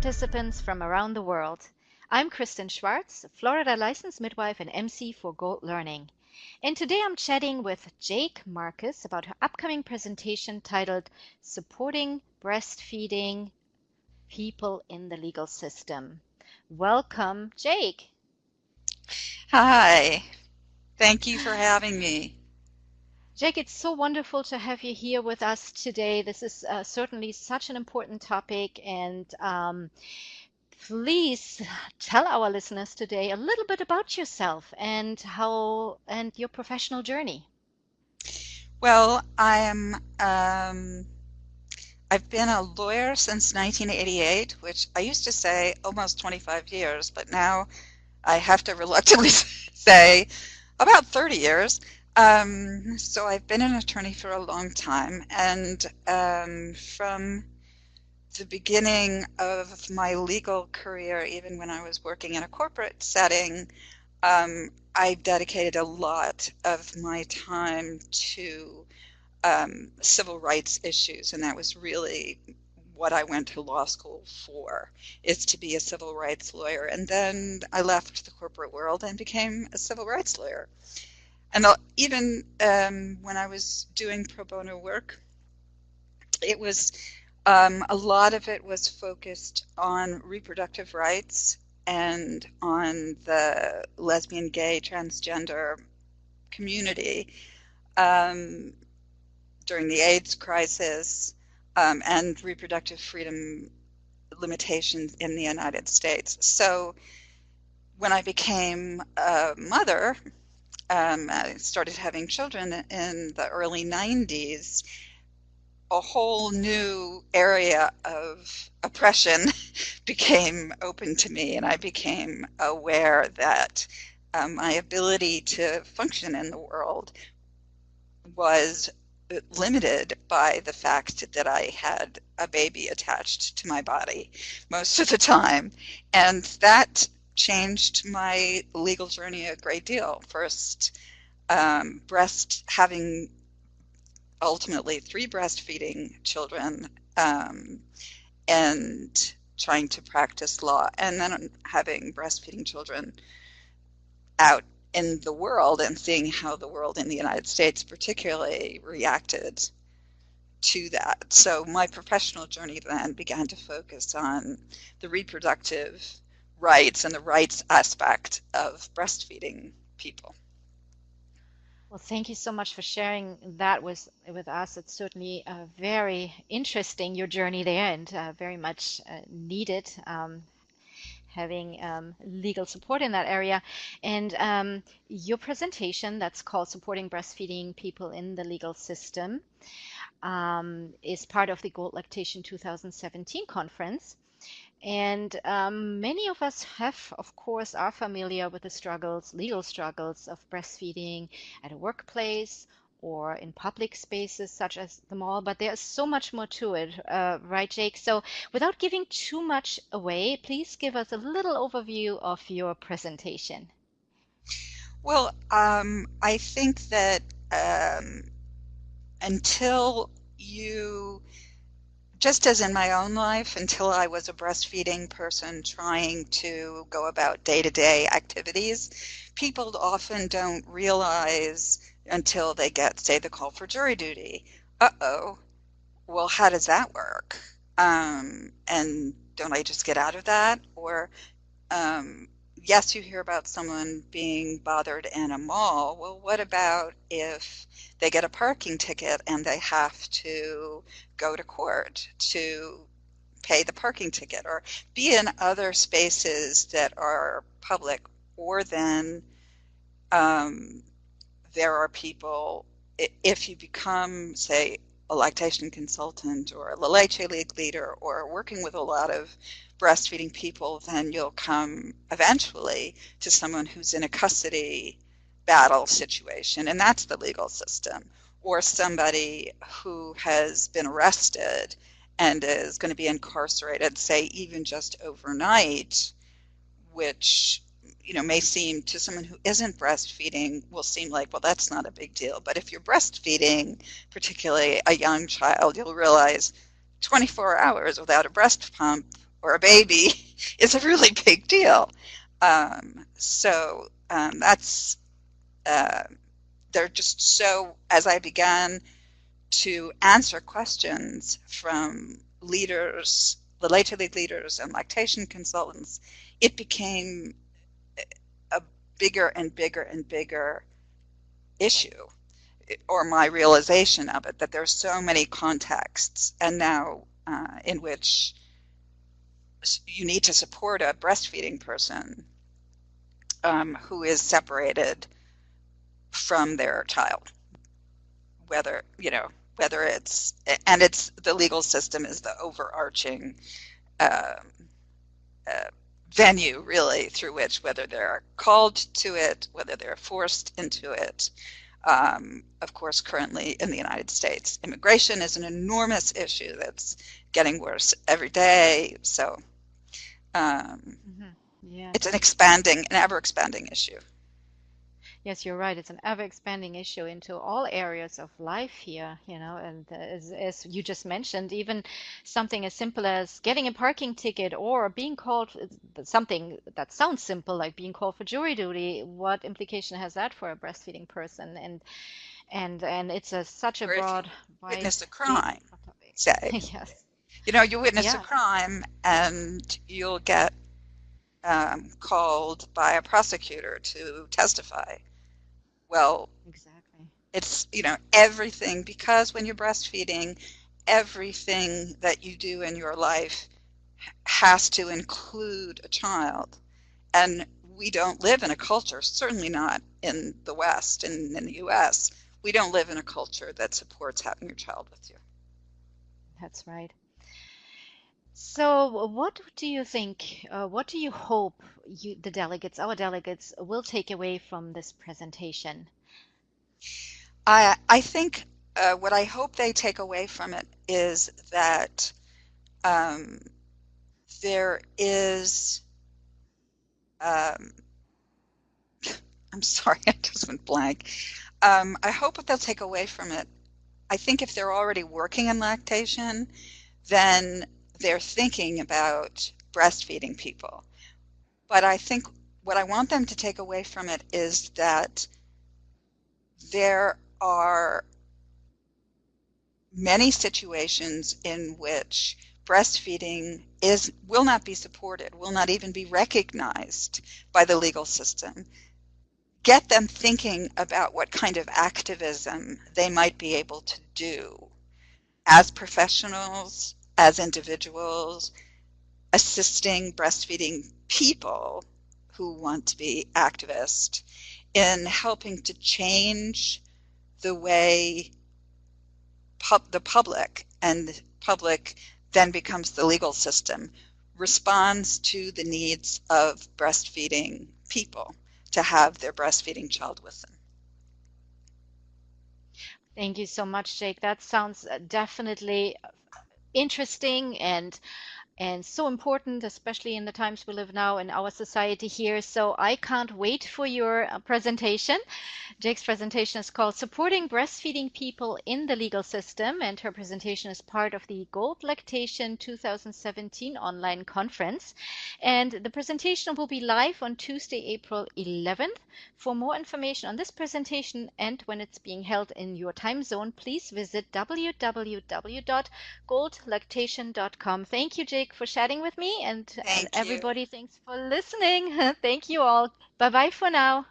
participants from around the world. I'm Kristen Schwartz, Florida licensed midwife and MC for Gold Learning. And today I'm chatting with Jake Marcus about her upcoming presentation titled Supporting Breastfeeding People in the Legal System. Welcome, Jake. Hi, thank you for having me. Jake, it's so wonderful to have you here with us today. This is certainly such an important topic, and please tell our listeners today a little bit about yourself and your professional journey. Well, I've been a lawyer since 1988, which I used to say almost 25 years, but now I have to reluctantly say about 30 years. So I've been an attorney for a long time, and from the beginning of my legal career, even when I was working in a corporate setting, I dedicated a lot of my time to civil rights issues, and that was really what I went to law school for, is to be a civil rights lawyer. And then I left the corporate world and became a civil rights lawyer. And even when I was doing pro bono work, it was a lot of it was focused on reproductive rights and on the lesbian, gay, transgender community during the AIDS crisis and reproductive freedom limitations in the United States. So when I became a mother, I started having children in the early 90s, a whole new area of oppression became open to me, and I became aware that my ability to function in the world was limited by the fact that I had a baby attached to my body most of the time. And that changed my legal journey a great deal. First, having ultimately 3 breastfeeding children, and trying to practice law, and then having breastfeeding children out in the world and seeing how the world in the United States particularly reacted to that. So my professional journey then began to focus on the reproductive rights and the rights aspect of breastfeeding people. Well, thank you so much for sharing that with us. It's certainly very interesting, your journey there, and very much needed. Having legal support in that area. And your presentation, that's called Supporting Breastfeeding People in the Legal System, is part of the Gold Lactation 2017 conference. And many of us of course, are familiar with the legal struggles of breastfeeding at a workplace or in public spaces such as the mall, but there's so much more to it, right, Jake? So without giving too much away, please give us a little overview of your presentation. Well, I think that until you just as in my own life, until I was a breastfeeding person trying to go about day-to-day activities, people often don't realize until they get, say, the call for jury duty. Uh-oh, well, how does that work? And don't I just get out of that? Or yes, you hear about someone being bothered in a mall. Well, what about if they get a parking ticket and they have to go to court to pay the parking ticket, or be in other spaces that are public? Or then there are people, if you become, say, a lactation consultant or a La Leche League leader or working with a lot of breastfeeding people, then you'll come eventually to someone who's in a custody battle situation, and that's the legal system. Or somebody who has been arrested and is going to be incarcerated, say, even just overnight, which may seem to someone who isn't breastfeeding will seem like, well, that's not a big deal. But if you're breastfeeding, particularly a young child, you'll realize 24 hours without a breast pump or a baby is a really big deal. That's uh, they're just so, as I began to answer questions from leaders, the later leaders and lactation consultants, it became a bigger and bigger and bigger issue, or my realization of it, that there's so many contexts and now in which you need to support a breastfeeding person who is separated from their child, whether whether it's, and it's the legal system is the overarching uh, uh, venue really through which, whether they're called to it, whether they're forced into it. Of course, currently in the United States, immigration is an enormous issue that's getting worse every day. So um, Hmm. it's Yes. an ever expanding issue. Yes, you're right. It's an ever-expanding issue into all areas of life here, and as you just mentioned, even something as simple as getting a parking ticket or being called, something that sounds simple, like being called for jury duty. What implication has that for a breastfeeding person? And it's such a Or if you broad, wide witness a sweep crime, of topic. say, Yes. you witness a Yeah, crime and you'll get called by a prosecutor to testify. Well, exactly. it's, everything, because when you're breastfeeding, everything that you do in your life has to include a child. And we don't live in a culture, certainly not in the West and in the US, we don't live in a culture that supports having your child with you. That's right. So, what do you think, what do you hope our delegates, will take away from this presentation? I think what I hope they take away from it is that um, there is, um, I'm sorry, I just went blank. I hope what they'll take away from it, I think if they're already working in lactation, then they're thinking about breastfeeding people. But I think what I want them to take away from it is that there are many situations in which breastfeeding will not be supported, will not even be recognized by the legal system. Get them thinking about what kind of activism they might be able to do as professionals, as individuals, assisting breastfeeding people who want to be activists in helping to change the way the public, and the public then becomes the legal system, responds to the needs of breastfeeding people to have their breastfeeding child with them. Thank you so much, Jake. That sounds definitely interesting and so important, especially in the times we live now in our society here. So I can't wait for your presentation. Jake's presentation is called Supporting Breastfeeding People in the Legal System, and her presentation is part of the Gold Lactation 2017 online conference. And the presentation will be live on Tuesday, April 11th. For more information on this presentation and when it's being held in your time zone, please visit www.goldlactation.com. Thank you, Jake, for chatting with me, and Thank you. everybody, thanks for listening. Thank you all. Bye bye for now.